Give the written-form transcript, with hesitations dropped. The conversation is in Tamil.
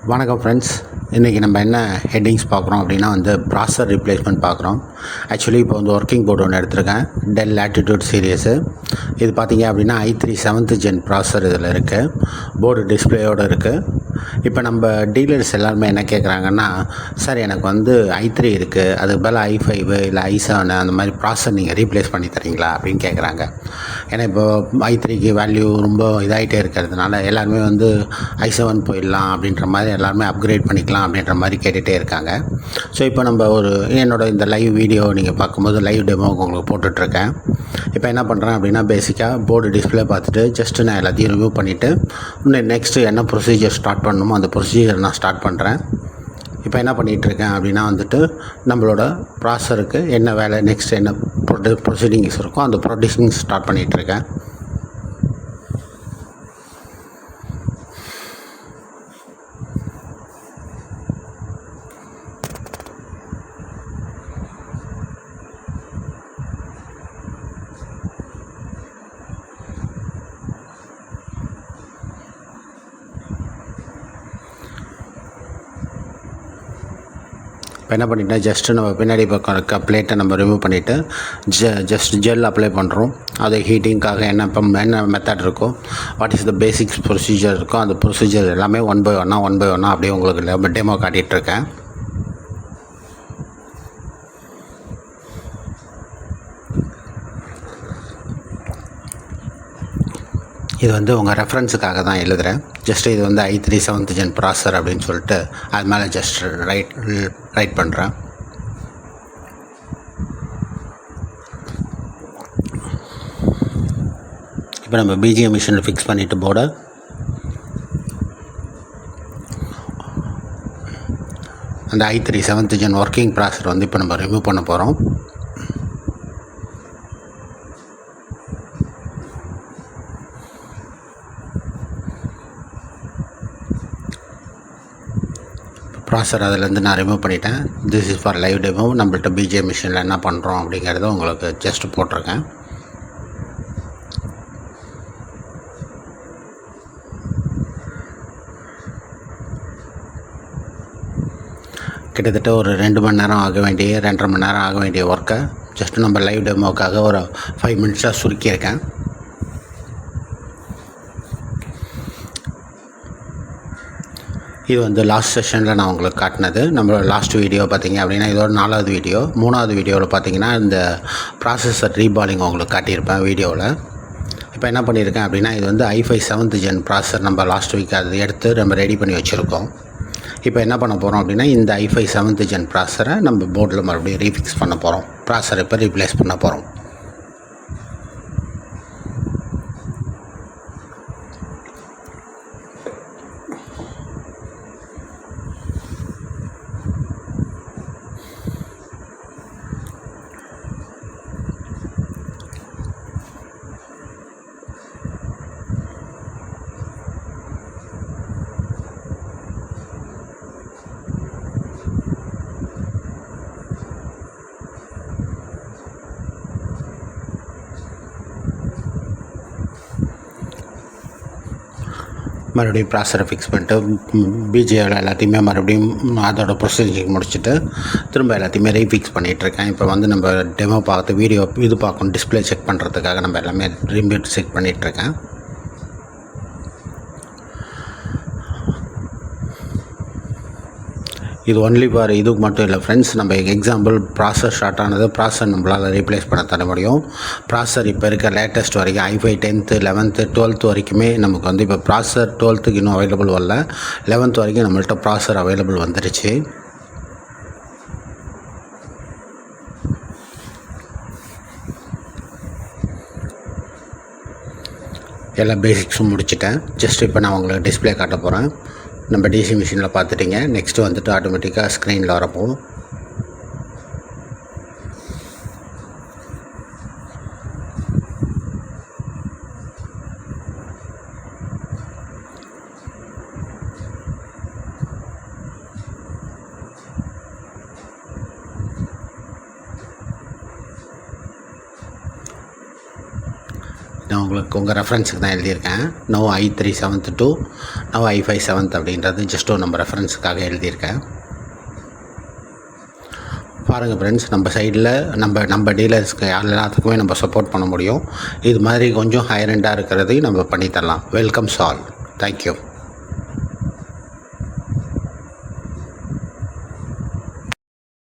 வணக்கம் ஃப்ரெண்ட்ஸ். இன்றைக்கி நம்ம என்ன ஹெட்டிங்ஸ் பார்க்குறோம் அப்படின்னா ப்ராசர் ரீப்ளேஸ்மெண்ட் பார்க்குறோம். ஆக்சுவலி இப்போ ஒர்க்கிங் போர்டு ஒன்று எடுத்திருக்கேன், டெல் லேட்டிடியூட் சீரியஸு. இது பார்த்திங்க அப்படின்னா i3 7th ஜென் ப்ராசர் இதில் இருக்குது, போர்டு டிஸ்பிளேயோடு இருக்குது. இப்போ நம்ம டீலர்ஸ் எல்லாருமே என்ன கேட்குறாங்கன்னா, சார் எனக்கு i3 இருக்குது, அதுக்கு பதில் i5 இல்லை i7 அந்த மாதிரி ப்ராசர் நீங்கள் ரீப்ளேஸ் பண்ணி தரீங்களா அப்படின்னு கேட்குறாங்க. ஏன்னா இப்போ i3க்கு வேல்யூ ரொம்ப இதாகிட்டே இருக்கிறதுனால எல்லாருமே i7 போயிடலாம் அப்படின்ற மாதிரி எல்லாருமே அப்கிரேட் பண்ணிக்கலாம் அப்படின்ற மாதிரி கேட்டுகிட்டே இருக்காங்க. ஸோ இப்போ நம்ம என்னோடய இந்த லைவ் வீடியோ நீங்கள் பார்க்கும்போது லைவ் டெமோ உங்களுக்கு போட்டுட்ருக்கேன். இப்போ என்ன பண்ணுறேன் அப்படின்னா, பேசிக்காக போர்டு டிஸ்பிளே பார்த்துட்டு ஜஸ்ட்டு நான் எல்லாத்தையும் ரிமூவ் பண்ணிவிட்டு நெக்ஸ்ட்டு என்ன ப்ரொசீஜர் ஸ்டார்ட் பண்ணணுமோ அந்த ப்ரொசீஜர் நான் ஸ்டார்ட் பண்ணுறேன். இப்போ என்ன பண்ணிகிட்ருக்கேன் அப்படின்னா நம்மளோட ப்ராசருக்கு என்ன வேலை, நெக்ஸ்ட் என்ன ப்ரொசீடிங்ஸ் இருக்கோ அந்த ப்ரொசீடிங்ஸ் ஸ்டார்ட் பண்ணிகிட்ருக்கேன். இப்போ என்ன பண்ணிட்டேன், ஜஸ்ட்டு நம்ம பின்னாடி பக்கம் இருக்க பிளேட்டை நம்ம ரிமூவ் பண்ணிவிட்டு ஜஸ்ட் ஜெல் அப்ளை பண்ணுறோம். அது ஹீட்டிங்காக என்ன மெத்தட் இருக்கோ, what is the basics procedure இருக்கோ அந்த ப்ரொசீஜர் எல்லாமே ஒன் பை ஒன்னாக அப்படியே உங்களுக்கு டெமோ காட்டிகிட்ருக்கேன். இது உங்கள் ரெஃபரன்ஸுக்காக தான் எழுதுகிறேன். ஜஸ்ட்டு இது i3 7th ஜென் ப்ராசர் அப்படின்னு சொல்லிட்டு அது மேலே ஜஸ்ட் ரைட் பண்ணுறேன். இப்போ நம்ம பிஜிஎம் மிஷினில் ஃபிக்ஸ் பண்ணிவிட்டு போர்டை அந்த i3 7th ஜென் ஒர்க்கிங் ப்ராசர் இப்போ நம்ம ரிமூவ் பண்ண போகிறோம். ப்ராசர் அதிலேருந்து நான் ரிமூவ் பண்ணிட்டேன். This is for live demo. நம்மள்ட்ட பிஜிஎம் மிஷினில் என்ன பண்ணுறோம் அப்படிங்கிறத உங்களுக்கு ஜஸ்ட் போட்டிருக்கேன். கிட்டத்தட்ட ஒரு 2 மணி நேரம் 2.5 மணி நேரம் ஆக வேண்டிய ஒர்க்கை ஜஸ்ட்டு நம்ம லைவ் டெமோக்காக ஒரு 5 மினிட்ஸாக சுருக்கியிருக்கேன். இது லாஸ்ட் செஷனில் நான் உங்களுக்கு காட்டினது. நம்மளோட லாஸ்ட் வீடியோ பார்த்திங்க அப்படின்னா இதோட 4வது வீடியோ. 3வது வீடியோவில் பார்த்திங்கன்னா இந்த ப்ராசஸர் ரீபாலிங் உங்களுக்கு காட்டியிருப்பேன் வீடியோவில். இப்போ என்ன பண்ணியிருக்கேன் அப்படின்னா, இது i5 7th ஜென் ப்ராசர் நம்ம லாஸ்ட் வீக் அது எடுத்து நம்ம ரெடி பண்ணி வச்சுருக்கோம். இப்போ என்ன பண்ண போகிறோம் அப்படின்னா, இந்த i5 7th ஜென் ப்ராசரை நம்ம போர்டில் மறுபடியும் ரீஃபிக்ஸ் பண்ண போகிறோம். ப்ராசரை இப்போ ரீப்ளேஸ் பண்ண போகிறோம். மறுபடியும் ப்ராசரை ஃபிக்ஸ் பண்ணிட்டு பிஜிஏவில் எல்லாத்தையுமே மறுபடியும் அதோட ப்ரொசீஜர் முடிச்சுட்டு திரும்ப எல்லாத்தையுமே ரீஃபிக்ஸ் பண்ணிகிட்ருக்கேன். இப்போ நம்ம டெமோ பார்த்து வீடியோ இது பார்க்கணும், டிஸ்பிளே செக் பண்ணுறதுக்காக நம்ம எல்லாமே ரீபூட் செக் பண்ணிகிட்ருக்கேன். இது ஒன்லி ஃபார் இதுக்கு மட்டும் இல்லை ஃப்ரெண்ட்ஸ். நம்ம எக்ஸாம்பிள் ப்ராசர் ஷார்ட் ஆனது, ப்ராசர் நம்மளால் ரீப்ளேஸ் பண்ண தர முடியும். ப்ராசர் இப்போ இருக்க லேட்டஸ்ட் வரைக்கும் i5 10th 11th 12th வரைக்குமே நமக்கு இப்போ ப்ராசர் 12th இன்னும் அவைலபிள் வரல. 11th வரைக்கும் நம்மள்ட்ட ப்ராசர் அவைலபிள் வந்துருச்சு. எல்லா பேசிக்ஸும் முடிச்சுட்டேன். ஜஸ்ட் இப்போ நான் உங்களுக்கு டிஸ்பிளே காட்ட போகிறேன். நம்ம டிசி மிஷினில் பார்த்துட்டிங்க. நெக்ஸ்ட்டு ஆட்டோமேட்டிக்காக ஸ்க்ரீனில் வரப்போம். நான் உங்களுக்கு உங்கள் ரெஃபரன்ஸுக்கு தான் எழுதியிருக்கேன். No i3 7th to no i5 7th அப்படின்றது ஜஸ்ட் நம்ம ரெஃபரன்ஸுக்காக எழுதியிருக்கேன். பாருங்கள் ஃப்ரெண்ட்ஸ், நம்ம சைடில் நம்ம டீலர்ஸ்க்கு எல்லாத்துக்குமே நம்ம சப்போர்ட் பண்ண முடியும். இது மாதிரி கொஞ்சம் ஹையர் எண்டாக இருக்கிறதையும் நம்ம பண்ணித்தரலாம். Welcome all. தேங்க்யூ.